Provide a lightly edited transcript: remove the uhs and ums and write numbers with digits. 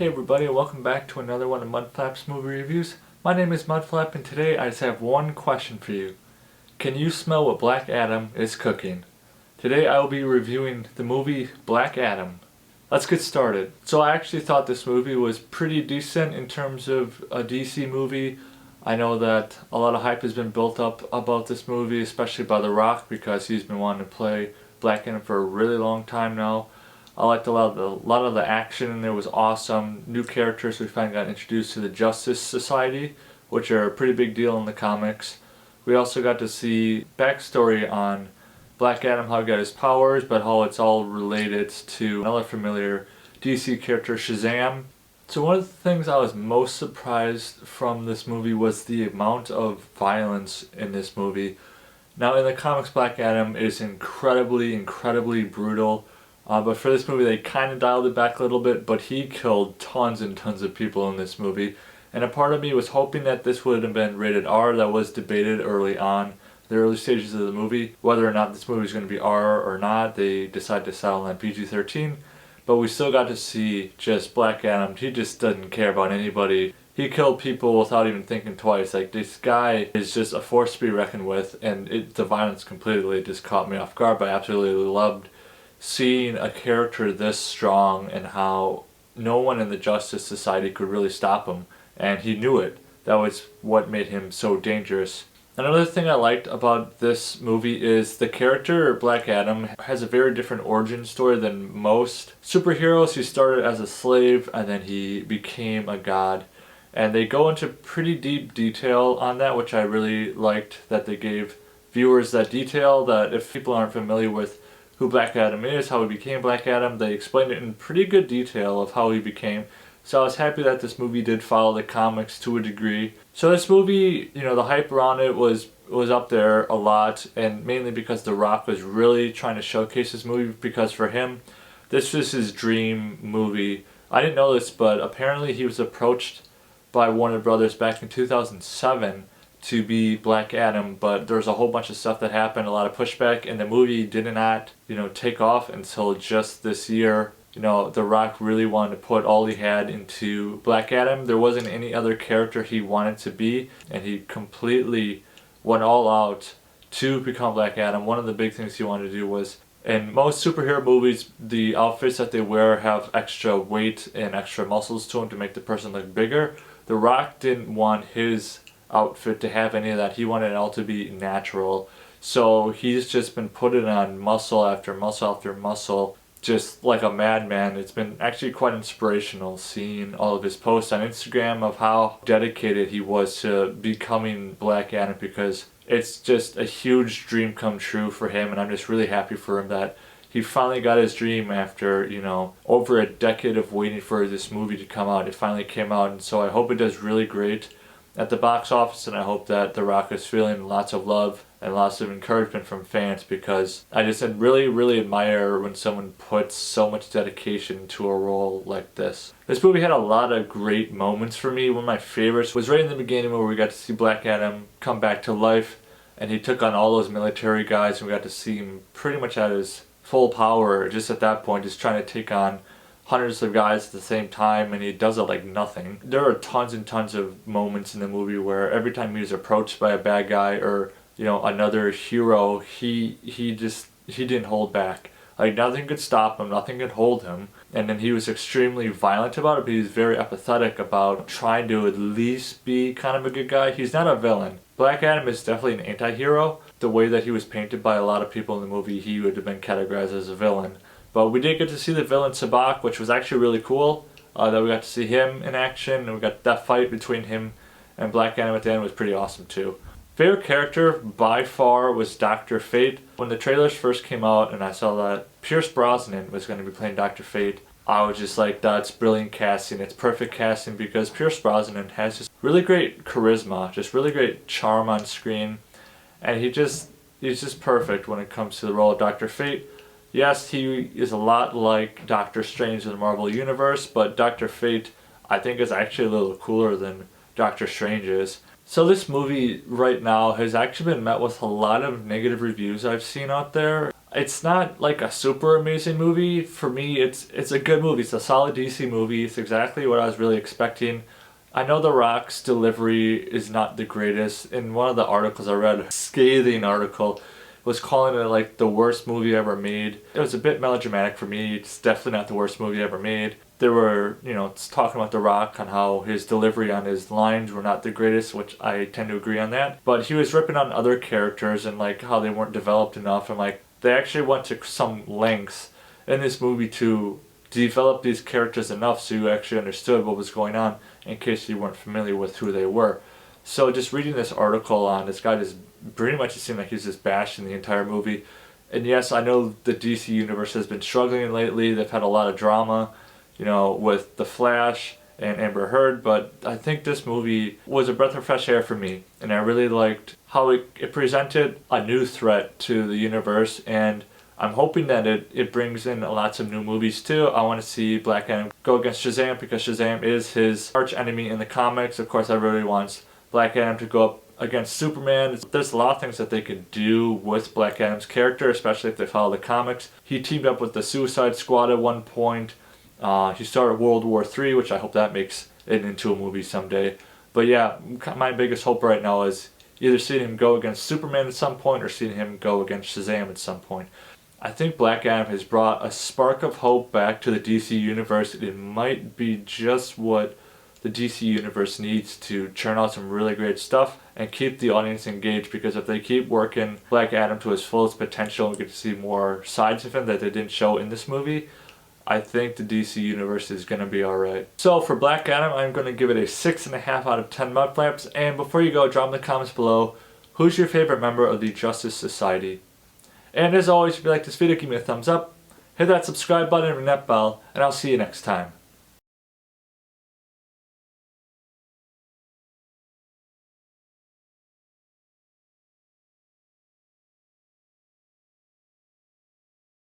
Hey everybody, and welcome back to another one of Mudflap's movie reviews. My name is Mudflap, and today I just have one question for you. Can you smell what Black Adam is cooking? Today I will be reviewing the movie Black Adam. Let's get started. So I actually thought this movie was pretty decent in terms of a DC movie. I know that a lot of hype has been built up about this movie, especially by The Rock, because he's been wanting to play Black Adam for a really long time now. I liked a lot of the action in there was awesome. New characters we finally got introduced to the Justice Society, which are a pretty big deal in the comics. We also got to see backstory on Black Adam, how he got his powers, but how it's all related to another familiar DC character, Shazam. So one of the things I was most surprised from this movie was the amount of violence in this movie. Now in the comics, Black Adam is incredibly brutal. But for this movie they kind of dialed it back a little bit, but he killed tons and tons of people in this movie. And a part of me was hoping that this would have been rated R. That was debated early on, the early stages of the movie, whether or not this movie was going to be R or not. They decided to settle on PG-13, but we still got to see just Black Adam. He just doesn't care about anybody. He killed people without even thinking twice. Like, this guy is just a force to be reckoned with, and the violence completely just caught me off guard, but I absolutely loved seeing a character this strong and how no one in the Justice Society could really stop him, and he knew it. That was what made him so dangerous. Another thing I liked about this movie is the character Black Adam has a very different origin story than most superheroes. He started as a slave and then he became a god, and they go into pretty deep detail on that, which I really liked, that they gave viewers that detail, that if people aren't familiar with who Black Adam is, how he became Black Adam, they explained it in pretty good detail of how he became. So I was happy that this movie did follow the comics to a degree. So this movie, you know, the hype around it was up there a lot, and mainly because The Rock was really trying to showcase this movie, because for him, this was his dream movie. I didn't know this, but apparently he was approached by Warner Brothers back in 2007 to be Black Adam, but there was a whole bunch of stuff that happened, a lot of pushback, and the movie did not, take off until just this year. The Rock really wanted to put all he had into Black Adam. There wasn't any other character he wanted to be, and he completely went all out to become Black Adam. One of the big things he wanted to do was, in most superhero movies, the outfits that they wear have extra weight and extra muscles to them to make the person look bigger. The Rock didn't want his outfit to have any of that. He wanted it all to be natural. So he's just been putting on muscle after muscle after muscle, just like a madman. It's been actually quite inspirational seeing all of his posts on Instagram of how dedicated he was to becoming Black Adam, because it's just a huge dream come true for him, and I'm just really happy for him that he finally got his dream after, over a decade of waiting for this movie to come out. It finally came out, and so I hope it does really great at the box office, and I hope that The Rock is feeling lots of love and lots of encouragement from fans, because I just really admire when someone puts so much dedication to a role like this. This movie had a lot of great moments for me. One of my favorites was right in the beginning where we got to see Black Adam come back to life, and he took on all those military guys, and we got to see him pretty much at his full power just at that point, just trying to take on hundreds of guys at the same time, and he does it like nothing. There are tons and tons of moments in the movie where every time he was approached by a bad guy or another hero, he didn't hold back. Like, nothing could stop him, nothing could hold him. And then he was extremely violent about it, but he was very apathetic about trying to at least be kind of a good guy. He's not a villain. Black Adam is definitely an anti-hero. The way that he was painted by a lot of people in the movie, he would have been categorized as a villain. But we did get to see the villain Sabak, which was actually really cool, that we got to see him in action, and we got that fight between him and Black Adam at the end was pretty awesome too. Favorite character by far was Dr. Fate. When the trailers first came out and I saw that Pierce Brosnan was going to be playing Dr. Fate, I was just like, that's brilliant casting. It's perfect casting, because Pierce Brosnan has just really great charisma, just really great charm on screen, and he's just perfect when it comes to the role of Dr. Fate. Yes, he is a lot like Doctor Strange in the Marvel Universe, but Dr. Fate, I think, is actually a little cooler than Doctor Strange is. So this movie right now has actually been met with a lot of negative reviews I've seen out there. It's not like a super amazing movie. For me, it's a good movie. It's a solid DC movie. It's exactly what I was really expecting. I know The Rock's delivery is not the greatest. In one of the articles I read, a scathing article, was calling it like the worst movie ever made. It was a bit melodramatic for me. It's definitely not the worst movie ever made. There were, it's talking about The Rock on how his delivery on his lines were not the greatest, which I tend to agree on that. But he was ripping on other characters and like how they weren't developed enough, and like they actually went to some lengths in this movie to develop these characters enough so you actually understood what was going on in case you weren't familiar with who they were. So just reading this article on this guy, just pretty much it seemed like he's just bashing the entire movie. And yes, I know the DC universe has been struggling lately. They've had a lot of drama, with The Flash and Amber Heard, but I think this movie was a breath of fresh air for me, and I really liked how it presented a new threat to the universe, and I'm hoping that it brings in lots of new movies too. I want to see Black Adam go against Shazam because Shazam is his arch enemy in the comics. Of course, everybody wants Black Adam to go up against Superman. There's a lot of things that they could do with Black Adam's character, especially if they follow the comics. He teamed up with the Suicide Squad at one point. He started World War III, which I hope that makes it into a movie someday. But yeah, my biggest hope right now is either seeing him go against Superman at some point or seeing him go against Shazam at some point. I think Black Adam has brought a spark of hope back to the DC universe. It might be just what the DC universe needs to churn out some really great stuff and keep the audience engaged, because if they keep working Black Adam to his fullest potential and we get to see more sides of him that they didn't show in this movie, I think the DC universe is going to be alright. So for Black Adam, I'm going to give it a 6.5 out of 10 Mudflaps. And before you go, drop in the comments below, who's your favorite member of the Justice Society? And as always, if you like this video, give me a thumbs up, hit that subscribe button and ring that bell, and I'll see you next time.